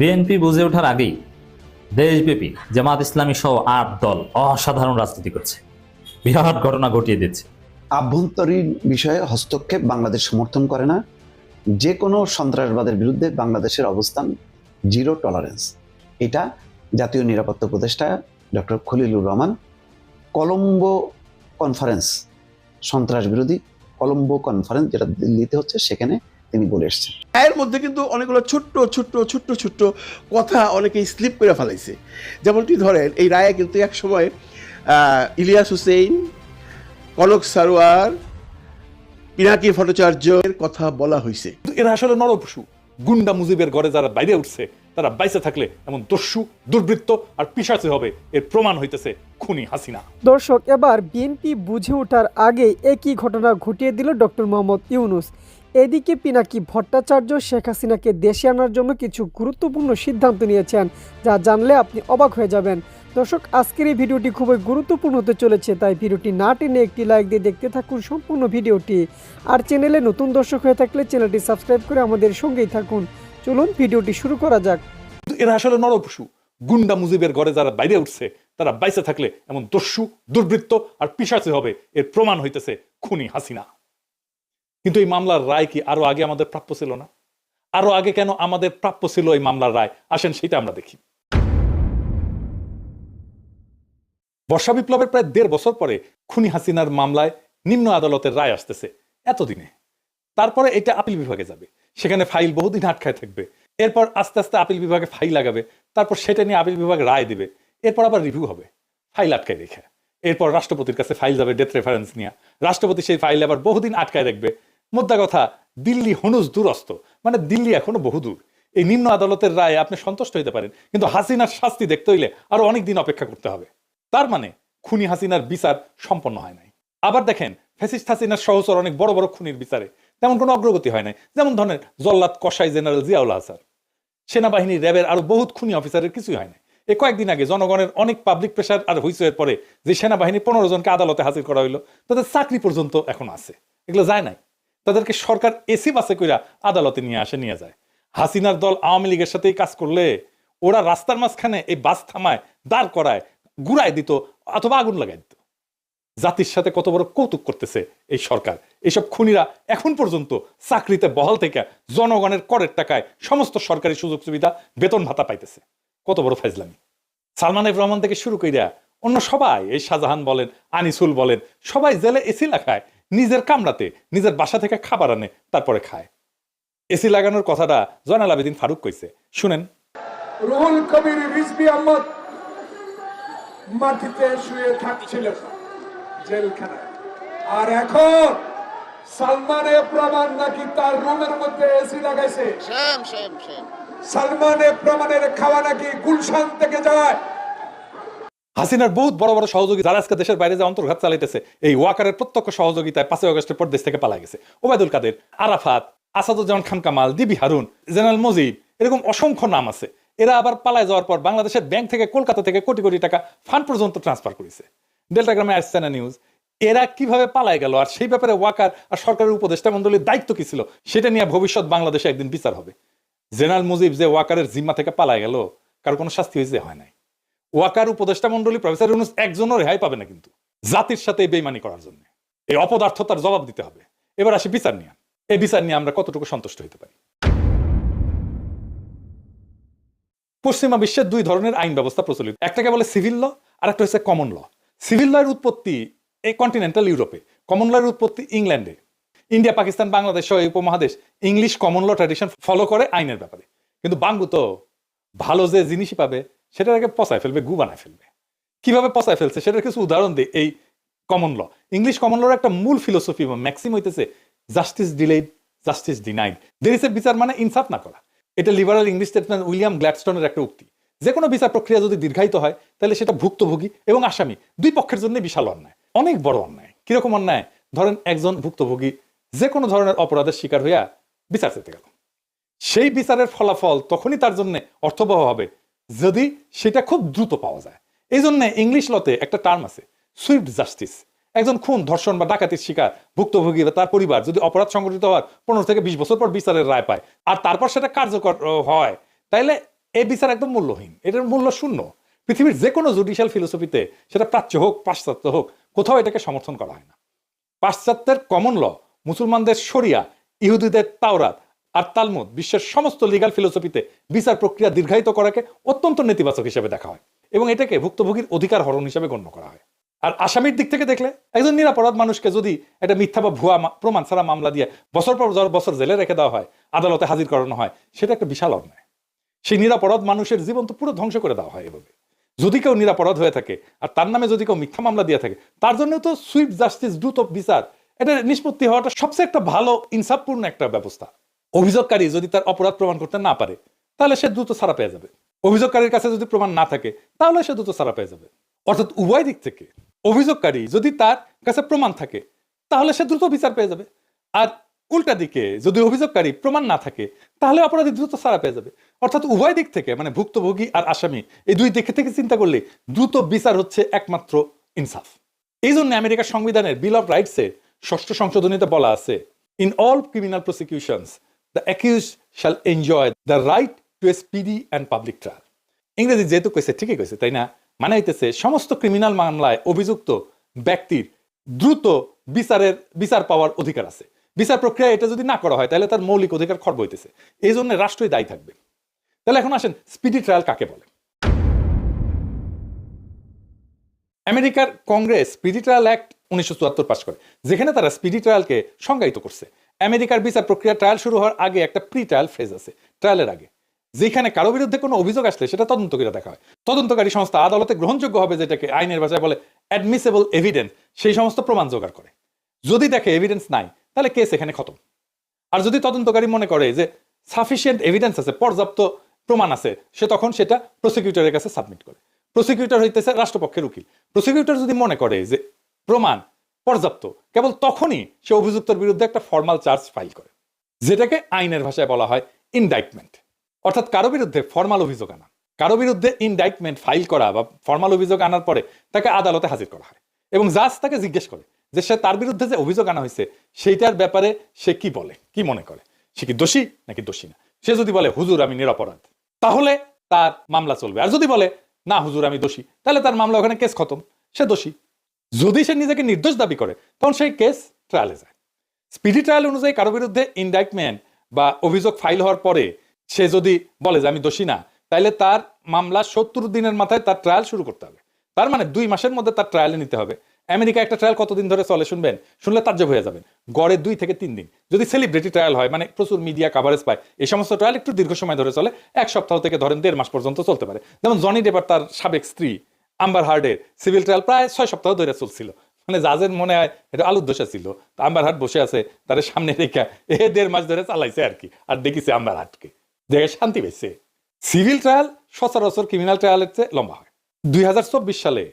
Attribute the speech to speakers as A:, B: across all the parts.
A: BNP বুঝে ওঠার আগেই দেশব্যাপী জামাত ইসলামী সহ ৮ দল অসাধারণ রাজনীতি করছে, বিরাট ঘটনা ঘটিয়ে দিচ্ছে।
B: আভ্যন্তরীণ বিষয়ে হস্তক্ষেপ বাংলাদেশ সমর্থন করে না। যে কোনো সন্ত্রাসবাদের বিরুদ্ধে বাংলাদেশের অবস্থান জিরো টলারেন্স। এটা জাতীয় নিরাপত্তা উপদেষ্টা ডক্টর খলিলুর রহমান কলম্বো কনফারেন্স, সন্ত্রাস বিরোধী কলম্বো কনফারেন্স যেটা দিল্লিতে হচ্ছে, সেখানে তিনি বলে এসেছেন।
C: এর মধ্যে কিন্তু অনেকগুলো ছোট্ট ছোট্ট ছোট্ট ছোট্ট কথা অনেকেই স্লিপ করে ফেলাইছে। যেমনটি ধরেন, এই রায়ে কিন্তু এক সময় ইলিয়াস হুসেইন, কনক সারোয়ার, পিনাকি ভট্টাচার্যের কথা বলা হয়েছে।
D: এরা আসলে নরপশু। গুন্ডা মুজিবের ঘরে যারা বাইরে উঠছে তারা বাইসে থাকলে এমন দস্যু, দুর্বৃত্ত আর পিশাচে হবে, এর প্রমাণ হইতেছে খুনি হাসিনা।
E: দর্শক, এবার বিএনপি বুঝে ওঠার আগে একই ঘটনা ঘটিয়ে দিল ডক্টর মোহাম্মদ ইউনূস। এদিকে পিনাকি ভট্টাচার্য শেখ হাসিনাকে দেশে আনার জন্য কিছু গুরুত্বপূর্ণ সিদ্ধান্ত নিয়েছেন, যা জানলে আপনি অবাক হয়ে যাবেন। দর্শক, আজকের এই ভিডিওটি খুবই গুরুত্বপূর্ণ হতে চলেছে, তাই ভিডিওটি না টেনে একটি লাইক দিয়ে দেখতে থাকুন সম্পূর্ণ ভিডিওটি। আর চ্যানেলে নতুন দর্শক হয়ে থাকলে চ্যানেলটি সাবস্ক্রাইব করে আমাদের সঙ্গেই থাকুন। চলুন ভিডিওটি শুরু করা যাক।
D: এরা আসলে নরপশু। গুন্ডা মুজিবের ঘরে যারা বাইরে উঠছে তারা বাইসে থাকলে এমন দস্যু, দুর্বৃত্ত আর পিশাচে হবে, এর প্রমাণ হইতেছে খুনি হাসিনা। কিন্তু এই মামলার রায় কি আরো আগে আমাদের প্রাপ্য ছিল না? আরো আগে কেন আমাদের প্রাপ্য ছিল এই মামলার রায়? আসেন সেটা আমরা দেখি। বর্ষা বিপ্লবের প্রায় ১.৫ বছর পরে খুনি হাসিনার মামলায় নিম্ন আদালতের রায় আসতেছে এতদিনে। তারপরে এটা আপিল বিভাগে যাবে, সেখানে ফাইল বহুদিন আটকায় থাকবে। এরপর আস্তে আস্তে আপিল বিভাগে ফাইল লাগাবে, তারপর সেটা নিয়ে আপিল বিভাগ রায় দিবে, এরপর আবার রিভিউ হবে, ফাইল আটকায় রেখে। এরপর রাষ্ট্রপতির কাছে ফাইল যাবে ডেথ রেফারেন্স নিয়ে, রাষ্ট্রপতি সেই ফাইল আবার বহুদিন আটকায় রাখবে। মোদ্দা কথা, দিল্লি হনুজ দূরস্থ, মানে দিল্লি এখনো বহুদূর। এই নিম্ন আদালতের রায়ে আপনি সন্তুষ্ট হইতে পারেন, কিন্তু হাসিনার শাস্তি দেখতে হইলে আরো অনেক দিন অপেক্ষা করতে হবে। তার মানে খুনি হাসিনার বিচার সম্পন্ন হয় নাই। আবার দেখেন, ফ্যাসিস্ট হাসিনার সহচর অনেক বড় বড় খুনির বিচারে তেমন কোনো অগ্রগতি হয় নাই। যেমন ধরেন জল্লাদ কসাই জেনারেল জিয়াউল হাসান, সেনাবাহিনী, র্যাবের আরো বহুত খুনি অফিসারের কিছুই হয় নাই। এই কয়েকদিন আগে জনগণের অনেক পাবলিক প্রেশার আর হুইসের পরে যে সেনাবাহিনী ১৫ জনকে আদালতে হাজির করা হইলো, তাদের চাকরি পর্যন্ত এখন আছে, এগুলো যায় নাই। তাদেরকে সরকার এসি বাসে কইরা আদালতে নিয়ে যায়। হাসিনার দল আওয়ামী লীগের সাথেই কাজ করলে ওরা রাস্তার মাঝখানে এই বাস থামায়, দাঁড় করায়, গুড়ায় দিত অথবা আগুন লাগাই দিত। জাতির সাথে কত বড় কৌতুক করতেছে এই সরকার। এইসব খুনিরা এখন পর্যন্ত চাকরিতে বহাল থেকে জনগণের করের টাকায় সমস্ত সরকারি সুযোগ সুবিধা, বেতন ভাতা পাইতেছে। কত বড় ফাইজলামি। সালমান এফ রহমান থেকে শুরু কইরা অন্য সবাই, এই শাহজাহান বলেন, আনিসুল বলেন, সবাই জেলে এসি লাগায়, নিজের কামরাতে নিজের বাসা থেকে খাবার আনে, তারপরে খায়। এসি লাগানোর কথাটা জয়নাল আবেদিন ফারুক কইছে, শুনেন।
F: রুহুল কবির রিজভী আহমদ মাটিতে শুয়ে থাকছিল জেলখানায়, আর এখন সালমান এফ রহমান নাকি তার রুমের মধ্যে এসি লাগাইছে। সালমান এফ রহমানের খাওয়া নাকি গুলশান থেকে যায়।
D: হাসিনার বহুত বড় বড় সহযোগী যারা আজকে দেশের বাইরে যে অন্তর্ঘাত চালাইতেছে, এই ওয়াকারের প্রত্যক্ষ সহযোগিতায় ৫ই আগস্টের পর দেশ থেকে পালা গেছে। ওবায়দুল কাদের, আরাফাত, আসাদুজ্জামান খান কামাল, ডিবি হারুন, জেনারেল মজিদ, এরকম অসংখ্য নাম আছে। এরা আবার পালায় যাওয়ার পর বাংলাদেশের ব্যাংক থেকে কলকাতা থেকে কোটি কোটি টাকা ফান্ড পর্যন্ত ট্রান্সফার করেছে। ডেল্টাগ্রামে আসছে না নিউজ। এরা কিভাবে পালায় গেল, আর সেই ব্যাপারে ওয়াকার আর সরকারের উপদেষ্টা মন্ডলীর দায়িত্ব কি ছিল, সেটা নিয়ে ভবিষ্যৎ বাংলাদেশে একদিন বিচার হবে। জেনারেল মুজিব যে ওয়াকারের জিম্মা থেকে পালায় গেল, কারো কোনো শাস্তি হয়েছে? হয় নাই। ওয়াকার উপদেষ্টা মন্ডলী, প্রফেসর ইউনূস একজনও রেহাই পাবে না কিন্তু জাতির সাথে বেইমানি করার জন্য। এই অপদার্থতার জবাব দিতে হবে। এবার আসি বিচার নিয়ে। এই বিচার নিয়ে আমরা কতটুকু সন্তুষ্ট হতে পারি? পশ্চিমা বিশ্বের 2 ধরনের আইন ব্যবস্থা প্রচলিত, একটাকে বলে সিভিল ল, আর একটা হচ্ছে কমন ল। সিভিল ল এর উৎপত্তি এই কন্টিনেন্টাল ইউরোপে, কমন ল এর উৎপত্তি ইংল্যান্ডে। ইন্ডিয়া, পাকিস্তান, বাংলাদেশ সহ এই উপমহাদেশ English common law tradition follow করে আইনের ব্যাপারে। কিন্তু বাঙ্গু তো ভালো যে জিনিসই পাবে সেটার আগে পচায় ফেলবে, গু বানায় ফেলবে। কিভাবে পচায় ফেলছে সেটার কিছু উদাহরণ দিই। এই কমন ল, ইংলিশ কমন লর একটা মূল ফিলোসফি বা ম্যাক্সিম হইতেছে জাস্টিস ডিলেড, জাস্টিস ডিনাইড। দেরিসের বিচার মানে ইনসাফ না করা। এটা লিবারাল ইংলিশ স্টেটসম্যান উইলিয়াম গ্ল্যাডস্টোনের একটা উক্তি। যে কোনো বিচার প্রক্রিয়া যদি দীর্ঘায়িত হয়, তাহলে সেটা ভুক্তভোগী এবং আসামি 2 পক্ষের জন্য বিশাল অন্যায়, অনেক বড় অন্যায়। কিরকম অন্যায়? ধরেন একজন ভুক্তভোগী যে কোনো ধরনের অপরাধের শিকার হইয়া বিচার চেতে গেল, সেই বিচারের ফলাফল তখনই তার জন্য অর্থবহ হবে যদি সেটা খুব দ্রুত পাওয়া যায়। এই জন্য ইংলিশ লতে একটা টার্ম আছে, সুইফট জাস্টিস। একজন খুন, ধর্ষণ বা ডাকাতির শিকার ভুক্তভোগী বা তার পরিবার যদি অপরাধ সংঘটিত হওয়ার 15 থেকে 20 বছর পর বিচারের রায় পায়, আর তারপর সেটা কার্যকর হয়, তাইলে এই বিচার একদম মূল্যহীন, এটার মূল্য শূন্য। পৃথিবীর যে কোনো জুডিশিয়াল ফিলোসফিতে, সেটা প্রাচ্য হোক পাশ্চাত্য হোক, কোথাও এটাকে সমর্থন করা হয় না। পাশ্চাত্যের কমন ল, মুসলমানদের শরিয়া, ইহুদিদের তাওরাত আর তালমুদ, বিশ্বের সমস্ত লিগাল ফিলোসফিতে বিচার প্রক্রিয়া দীর্ঘায়িত করাকে অত্যন্ত নেতিবাচক হিসেবে দেখা হয় এবং এটাকে ভুক্তভোগীর অধিকার হরণ হিসেবে গণ্য করা হয়। আর আসামির দিক থেকে দেখলে, একজন নিরাপরাধ মানুষকে যদি একটা মিথ্যা বা ভুয়া প্রমাণ ছাড়া মামলা দিয়ে বছর পর বছর জেলে রেখে দেওয়া হয়, আদালতে হাজির করানো হয়, সেটা একটা বিশাল অন্যায়। সেই নিরাপরাধ মানুষের জীবন তো পুরো ধ্বংস করে দেওয়া হয় এভাবে। যদি কেউ নিরাপরাধ হয়ে থাকে আর তার নামে যদি কেউ মিথ্যা মামলা দিয়ে থাকে, তার জন্য তো সুইফট জাস্টিস, দ্রুত বিচার, এটা নিষ্পত্তি হওয়াটা সবচেয়ে একটা ভালো ইনসাফপূর্ণ একটা ব্যবস্থা। অভিযোগকারী যদি তার অপরাধ প্রমাণ করতে না পারে, তাহলে সে দ্রুত ছাড়া পেয়ে যাবে। অভিযোগকারীর কাছে যদি প্রমাণ না থাকে, তাহলে সে দ্রুত ছাড়া পেয়ে যাবে। অর্থাৎ উভয় দিক থেকে, অভিযোগকারী যদি তার কাছে প্রমাণ থাকে, তাহলে সে দ্রুত বিচার পেয়ে যাবে, আর উল্টা দিকে যদি অভিযোগকারী প্রমাণ না থাকে, তাহলে অপরাধী দ্রুত ছাড়া পেয়ে যাবে। অর্থাৎ উভয় দিক থেকে, মানে ভুক্তভোগী আর আসামি, এই দুই দিক থেকে চিন্তা করলে দ্রুত বিচার হচ্ছে একমাত্র ইনসাফ। এই জন্য আমেরিকার সংবিধানের বিল অফ রাইটসে 6ষ্ঠ সংশোধনীতে বলা আছে, in all criminal প্রসিকিউশনস the accused shall enjoy the right two A speedy and public trial. ইংরেজি যেহেতু কইছে, ঠিকই কইছে, তাই না? মানে হইতেছে সমস্ত ক্রিমিনাল মামলায় অভিযুক্ত ব্যক্তির দ্রুত বিচার পাওয়ার অধিকার আছে। বিচার প্রক্রিয়া এটা যদি না করা হয়, তাহলে তার মৌলিক অধিকার খর্ব হইতেছে। এই জন্য রাষ্ট্রই দায়ী থাকবে। তাহলে এখন আসেন, স্পিডি ট্রায়াল কাকে বলে? আমেরিকার Congress speedy trial act 1974 pass করে, যেখানে তারা স্পিডি ট্রায়ালকে সংজ্ঞায়িত করছে। আমেরিকার বিচার প্রক্রিয়া ট্রায়াল শুরু হওয়ার আগে একটা প্রি ট্রায়াল ফেজ আছে, ট্রায়ালের আগে, যেখানে কারো বিরুদ্ধে কোনো অভিযোগ আসলে সেটা তদন্ত করে দেখা হয়। তদন্তকারী সংস্থা আদালতে গ্রহণযোগ্য হবে, যেটাকে আইনের ভাষায় বলে অ্যাডমিসেবল এভিডেন্স, সেই সমস্ত প্রমাণ জোগাড় করে। যদি দেখে এভিডেন্স নাই, তাহলে কেস এখানে খতম। আর যদি তদন্তকারী মনে করে যে সাফিসিয়েন্ট এভিডেন্স আছে, পর্যাপ্ত প্রমাণ আছে, সে তখন সেটা প্রসিকিউটরের কাছে সাবমিট করে। প্রসিকিউটর হইতেছে রাষ্ট্রপক্ষের উকিল। প্রসিকিউটর যদি মনে করে যে প্রমাণ পর্যাপ্ত, কেবল তখনই সে অভিযুক্তের বিরুদ্ধে একটা ফর্মাল চার্জ ফাইল করে, যেটাকে আইনের ভাষায় বলা হয় ইনডাইটমেন্ট। অর্থাৎ কারো বিরুদ্ধে ফর্মাল অভিযোগ আনা, কারো বিরুদ্ধে ইনডাইটমেন্ট ফাইল করা বা ফর্মাল অভিযোগ আনার পরে তাকে আদালতে হাজির করা হয় এবং জাজ তাকে জিজ্ঞেস করে যে সে তার বিরুদ্ধে যে অভিযোগ আনা হয়েছে সেইটার ব্যাপারে সে কি বলে, কি মনে করে, সে কি দোষী নাকি দোষী না। সে যদি বলে হুজুর আমি নিরপরাধ, তাহলে তার মামলা চলবে। আর যদি বলে না হুজুর আমি দোষী, তাহলে তার মামলা ওখানে কেস খতম, সে দোষী। যদি সে নিজেকে নির্দোষ দাবি করে, তখন সেই কেস ট্রায়ালে যায়। স্পিডি ট্রায়াল অনুযায়ী কারো বিরুদ্ধে ইনডাইটমেন্ট বা অভিযোগ ফাইল হওয়ার পরে সে যদি বলে যে আমি দোষী না, তাহলে তার মামলা 70 দিনের মাথায় তার ট্রায়াল শুরু করতে হবে। তার মানে 2 মাসের মধ্যে তার ট্রায়ালে নিতে হবে। আমেরিকা একটা ট্রায়াল কতদিন ধরে চলে শুনবেন? শুনলে তাজ্জব হয়ে যাবেন। গড়ে 2 থেকে 3 দিন। যদি সেলিব্রিটি ট্রায়াল হয়, মানে প্রচুর মিডিয়া কাভারেজ পায়, এই সমস্ত ট্রায়াল একটু দীর্ঘ সময় ধরে চলে, 1 সপ্তাহ থেকে ধরেন 1.5 মাস পর্যন্ত চলতে পারে। যেমন জনি ডেপ আর তার সাবেক স্ত্রী আম্বার হার্ডের সিভিল ট্রায়াল প্রায় 6 সপ্তাহ ধরে চলছিল। মানে জাজের মনে হয় এটা আলুর দোষা ছিল, আম্বার হার্ড বসে আছে তার সামনে রেখা, 1.5 মাস ধরে চালাইছে আর কি। আর দেখিছে আম্বার হার্ডকে, দেখে শান্তি পেয়েছে। সিভিল ট্রায়াল সচরাচর ক্রিমিনাল ট্রায়ালের চেয়ে লম্বা হয়। 2024 সালে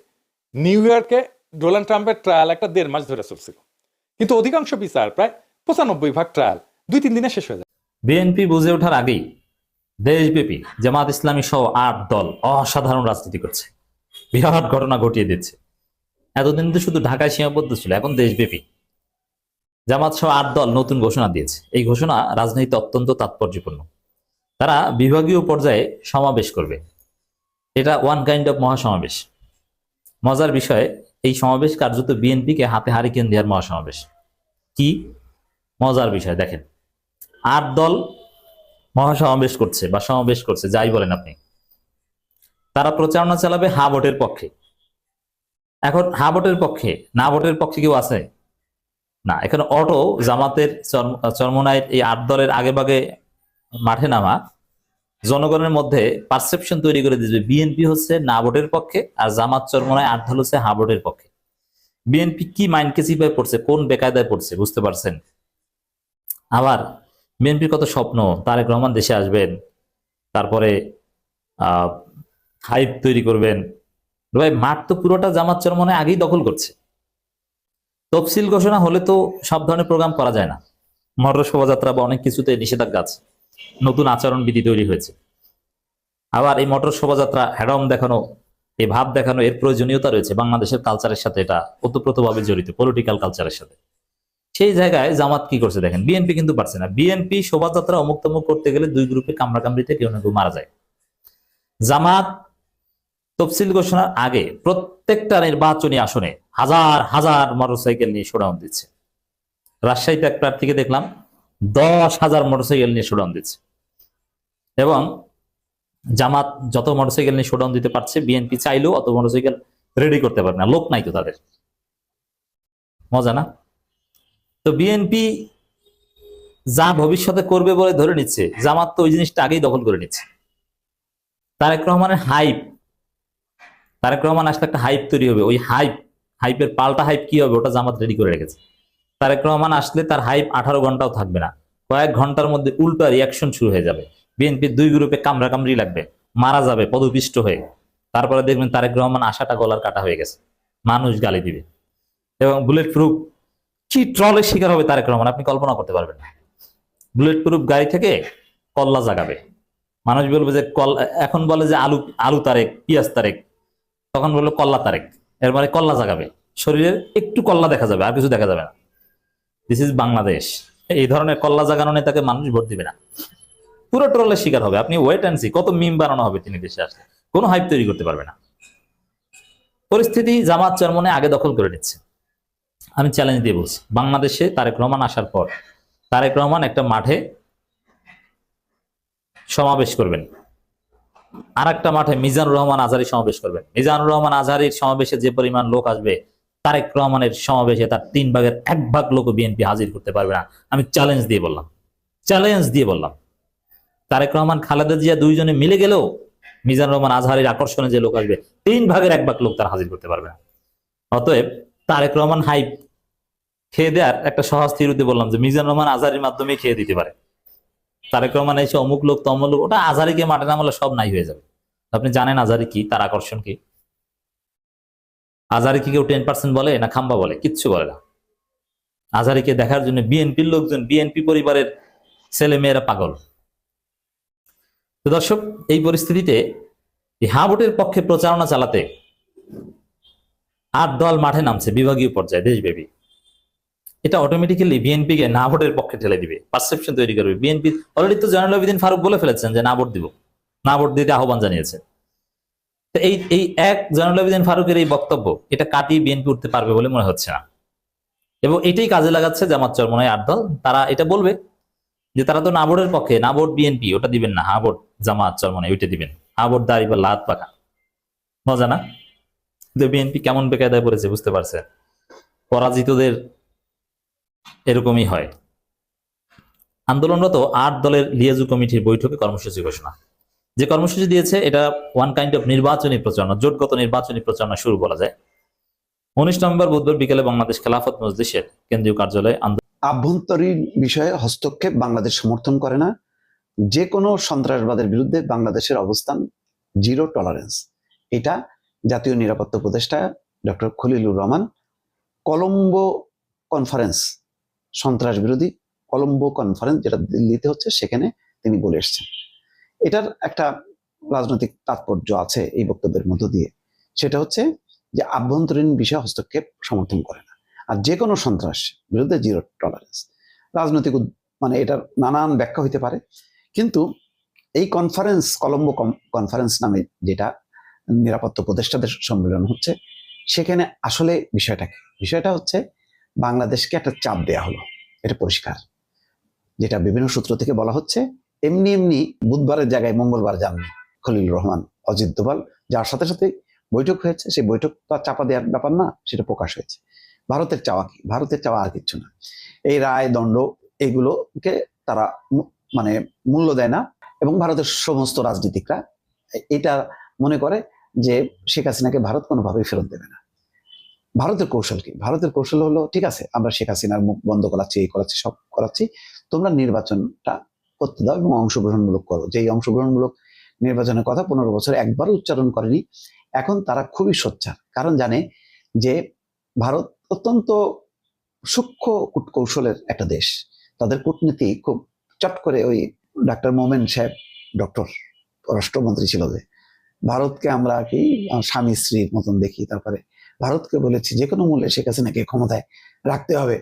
D: নিউ ইয়র্কে ডোনাল্ড ট্রাম্পের ট্রায়াল একটা 1.5 মাস ধরে চলছিল, কিন্তু অধিকাংশ বিচার প্রায় 95% ট্রায়াল 2-3 দিনে শেষ হয়ে যায়।
A: বিএনপি বুঝে ওঠার আগেই দেশব্যাপী জামাত ইসলামী সহ 8 দল অসাধারণ রাজনীতি করছে, বিরাট ঘটনা ঘটিয়ে দিচ্ছে। এতদিন তো শুধু ঢাকায় সীমাবদ্ধ ছিল, এখন দেশব্যাপী জামাত সহ 8 দল নতুন ঘোষণা দিয়েছে। এই ঘোষণা রাজনীতিতে অত্যন্ত তাৎপর্যপূর্ণ। তারা বিভাগীয় পর্যায়ে সমাবেশ করবে, এটা ওয়ান কাইন্ড অফ মহাসমাবেশ। মজার বিষয়, এই সমাবেশ কার্যত বিএনপিকে হাতে হারিকেন দেওয়ার মহাসমাবেশ। কি মজার বিষয় দেখেন, 8 দল মহাসমাবেশ করছে বা সমাবেশ করছে, যাই বলেন আপনি। তারা প্রচারণা চালাবে হা ভোটের পক্ষে। এখন হা ভোটের পক্ষে, না ভোটের পক্ষে কেউ আছে না। এখানে অটো জামাতের চরমোনাইয়ের এই 8 দলের আগে ভাগে মাঠে নামা জনগণের মধ্যে পারসেপশন তৈরি করে দিয়েছে বিএনপি হচ্ছে না ভোটের পক্ষে, আর জামাত চরমোনায় 8 দল হচ্ছে হা ভোটের পক্ষে। বিএনপি কি মাইন্ড কেসিপায় পড়ছে, কোন বেকায়দায় পড়ছে বুঝতে পারছেন? আবার বিএনপির কত স্বপ্ন, তারেক রহমান দেশে আসবেন, তারপরে হাইপ তৈরি করবেন। ভাই মাঠ তো পুরোটা জামাত চরমোনায় আগেই দখল করছে। তফসিল ঘোষণা হলে তো সব ধরনের প্রোগ্রাম করা যায় না, মটর শোভাযাত্রা বা অনেক কিছুতে নিষেধাজ্ঞা আছে, নতুন আচরণ বিধি তৈরি হয়েছে। আবার এই মটর শোভাযাত্রা, হ্যাডম দেখানো, এই ভাব দেখানো, এর প্রয়োজনীয়তা রয়েছে বাংলাদেশের কালচারের সাথে, এটা ওতপ্রোতভাবে জড়িত পলিটিক্যাল কালচারের সাথে। সেই জায়গায় জামাত কি করছে দেখেন, বিএনপি কিন্তু পারছে না। বিএনপি শোভাযাত্রা অমুক তমুক করতে গেলে 2 গ্রুপে কামড়াকামড়িতে কেউ না কেউ মারা যায়। জামাত তফসিল ঘোষণার আগে প্রত্যেকটা নির্বাচনী আসনে হাজার হাজার মোটরসাইকেল নিয়ে শোডাউন দিচ্ছে। রাজশাহীতে এক প্রার্থীকে দেখলাম 10,000 মোটরসাইকেল নিয়ে শোডাউন দিচ্ছে। এবং জামাত যত মোটরসাইকেল নিয়ে শোডাউন দিতে পারছে, বিএনপি চাইলেও অত মোটরসাইকেল রেডি করতে পারে না, লোক নাই তো তাদের। মজা না? তো বিএনপি যা ভবিষ্যতে করবে বলে ধরে নিচ্ছে, জামাত তো ওই জিনিসটা আগেই দখল করে নিচ্ছে। তারেক রহমানের হাইপ, তারেক রহমান আসলে একটা হাইপ তৈরি হবে, ওই হাইপের পাল্টা হাইপ কি হবে ওটা জামাত রেডি করে রেখেছে। তারেক রহমান আসলে তার হাইপ 18 ঘন্টাও থাকবে না, কয়েক ঘন্টার মধ্যে উল্টা রিয়াকশন শুরু হয়ে যাবে। বিএনপির 2 গ্রুপে কামড়াকামড়ি লাগবে, মারা যাবে পদপিষ্ট হয়ে। তারপরে দেখবেন তারেক রহমান আশাটা গলার কাটা হয়ে গেছে, মানুষ গালি দিবে। এবং বুলেট প্রুফ কি ট্রলের শিকার হবে তারেক রহমান, আপনি কল্পনা করতে পারবেন না। বুলেট প্রুফ গাড়ি থেকে কল্লা জাগাবে, মানুষ বলবে যে এখন বলে যে আলু তারেক, পিয়াজ তারেক, তখন বললো কল্লা তারেক। এর মানে কল্লা জাগাবে, শরীরের একটু কল্লা দেখা যাবে, আর কিছু দেখা যাবে না। This is Bangladesh. এই ধরনের কল্লা জাগানো নেতাকে মানুষ ভোট দিবে না, পুরো ট্রলের শিকার হবে। আপনি ওয়েট অ্যান্ড সি, কত মিম বানানো হবে তিনি দেশে আসলে, কোনো হাইপ তৈরি করতে পারবে না। পরিস্থিতি জামাত চরমনে আগে দখল করে নিচ্ছে। আমি চ্যালেঞ্জ দিয়ে বলছি, বাংলাদেশে তারেক রহমান আসার পর তারেক রহমান একটা মাঠে সমাবেশ করবেন, আর একটা মাঠে মিজানুর রহমান আজহারী সমাবেশ করবেন। মিজানুর রহমান আজহারীর সমাবেশে যে পরিমাণ লোক আসবে, তারেক রহমানের সমাবেশে তার 3 ভাগের 1 ভাগ লোক বিএনপি হাজির করতে পারবে না। আমি চ্যালেঞ্জ দিয়ে বললাম, তারেক রহমান খালেদা জিয়া দুইজনে মিলে গেলেও মিজানুর রহমান আজহারীর আকর্ষণে যে লোক আসবে, 3 ভাগের 1 ভাগ লোক তারা হাজির করতে পারবে না। অতএব তারেক রহমান হাইপ খেয়ে দেওয়ার একটা সহজ থিরুতে বললাম যে মিজানুর রহমান আজহারীর মাধ্যমে খেয়ে দিতে পারে। তারেক রহমান এসে অমুক লোক তমুক লোক, ওটা আজহারীকে মাঠে নামালে সব নাই হয়ে যাবে। আপনি জানেন আজহারী কি, তার আকর্ষণ কি? আজহারী কি কেউ 10% বলে না খাম্বা বলে? কিচ্ছু বলে না। আজহারীকে দেখার জন্য বিএনপির লোকজন, বিএনপি পরিবারের ছেলে মেয়েরা পাগল। তো দর্শক, এই পরিস্থিতিতে হা ভোটের পক্ষে প্রচারণা চালাতে 8 দল মাঠে নামছে বিভাগীয় পর্যায়ে দেশব্যাপী। এটা অটোমেটিক্যালি বিএনপিকে না ভোটের পক্ষে ঠেলে দিবে, পারসেপশন তৈরি করবে। বিএনপি অলরেডি তো জয়নুল আবেদীন ফারুক বলে ফেলেছেন যে না ভোট দিব, না ভোট দিতে আহ্বান জানিয়েছে। তো এই এক জয়নুল আবেদীন ফারুকের এই বক্তব্য, এটা কাটিয়ে বিএনপি উঠতে পারবে বলে মনে হচ্ছে না। এবং এটাই কাজে লাগাচ্ছে জামাত চরমনায় 8 দল। তারা এটা বলবে যে তারা তো না ভোটের পক্ষে, না ভোট বিএনপি, ওটা দিবেন না, হা ভোট জামাত চরমনায় ওইটা দিবেন। হা ভোট দাঁড়ি বা লাত পাকা, মজা না? বিএনপি কেমন বেকায়দায় পড়েছে বুঝতে পারছে। পরাজিতদের এরকমই হয়। আন্দোলনরত 8 দলের লিয়াজু কমিটির বৈঠকে কর্মসূচি ঘোষণা। যে কর্মসূচি দিয়েছে এটা ওয়ান কাইন্ড অফ নির্বাচনী প্রচারণা, জোটগত নির্বাচনী প্রচারণা শুরু বলা যায়। 19 নভেম্বর বুধবার বিকেলে বাংলাদেশ খেলাফত মজলিসের কেন্দ্রীয় কার্যালয়ে
B: আভ্যন্তরীণ বিষয়ে হস্তক্ষেপ বাংলাদেশ সমর্থন করে না। যে কোনো সন্ত্রাসবাদের বিরুদ্ধে বাংলাদেশের অবস্থান 0 টলারেন্স। এটা জাতীয় নিরাপত্তা উপদেষ্টা ডক্টর খলিলুর রহমান কলম্বো কনফারেন্স, সন্ত্রাস বিরোধী কলম্বো কনফারেন্স যেটা দিল্লিতে হচ্ছে, সেখানে তিনি বলে এসেছেন। এটার একটা রাজনৈতিক তাৎপর্য আছে এই বক্তব্যের মধ্য দিয়ে। সেটা হচ্ছে যে আভ্যন্তরীণ বিষয়ে হস্তক্ষেপ সমর্থন করে না, আর যে কোনো সন্ত্রাস বিরুদ্ধে 0 টলারেন্স। রাজনৈতিক মানে এটার নানান ব্যাখ্যা হইতে পারে, কিন্তু এই কনফারেন্স, কলম্বো কনফারেন্স নামে যেটা নিরাপত্তা উপদেষ্টাদের সম্মেলন হচ্ছে, সেখানে আসলে বিষয়টা হচ্ছে বাংলাদেশকে একটা চাপ দেয়া হলো, এটা পরিষ্কার। যেটা বিভিন্ন সূত্র থেকে বলা হচ্ছে, এমনি বুধবারের জায়গায় মঙ্গলবার যাননি খলিলুর রহমান, অজিত দোভাল, যার সাথে সাথে বৈঠক হয়েছে, সেই বৈঠক তো চাপা দেওয়ার ব্যাপার না, সেটা প্রকাশ হয়েছে। ভারতের চাওয়া কি? ভারতের চাওয়া আর কিচ্ছু না। এই রায় দণ্ড এগুলোকে তারা মানে মূল্য দেয় না, এবং ভারতের সমস্ত রাজনীতিকরা এটা মনে করে যে শেখ হাসিনাকে ভারত কোনোভাবেই ফেরত দেবে না। ভারতের কৌশল কি? ভারতের কৌশল হলো, ঠিক আছে আমরা শেখ হাসিনার মুখ বন্ধ করাচ্ছি, এই করাচ্ছি, সব করাচ্ছি, তোমরা নির্বাচনটা করতে দাও এবং অংশগ্রহণমূলক করো। যেই অংশগ্রহণমূলক নির্বাচনের কথা 15 বছরে একবারও উচ্চারণ করেনি। এখন তারা খুবই সোচ্চার, কারণ জানে যে ভারত অত্যন্ত সূক্ষ্ম কূটকৌশলের একটা দেশ। তাদের কূটনীতি খুব চট করে, ওই ডাক্তার মোমেন সাহেব, ডক্টর পররাষ্ট্রমন্ত্রী ছিল, যে ভারতকে আমরা কি স্বামী স্ত্রীর মতন দেখি, তারপরে ভারতকে বলেছি যে কোনো মূল্যে শেখ হাসিনাকে ক্ষমতায় রাখতে হবে,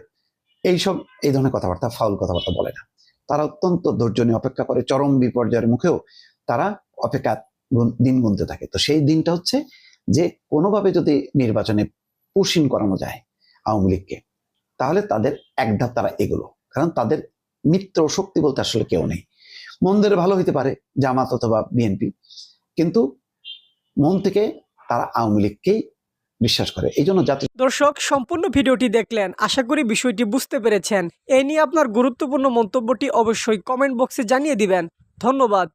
B: এই ধরনের কথাবার্তা, ফাউল কথাবার্তা বলে না। তারা অত্যন্ত ধৈর্য নিয়ে অপেক্ষা করে, চরম বিপর্যয়ের মুখেও তারা অপেক্ষা দিন গুনতে থাকে। তো সেই দিনটা হচ্ছে যে কোনোভাবে যদি নির্বাচনে পুশিন করানো যায় আওয়ামী লীগকে, তাহলে তাদের এক ধাপ তারা এগুলো, কারণ তাদের মিত্র শক্তি বলতে আসলে কেউ নেই। মন্দের ভালো হইতে পারে জামাত অথবা বিএনপি, কিন্তু মন থেকে তারা আওয়ামী লীগকেই বিশ্বাস করে। এই জন্য জাতীয়
E: দর্শক, সম্পূর্ণ ভিডিওটি দেখলেন, আশা করি বিষয়টি বুঝতে পেরেছেন। এ নিয়ে আপনার গুরুত্বপূর্ণ মন্তব্যটি অবশ্যই কমেন্ট বক্সে জানিয়ে দিবেন। ধন্যবাদ।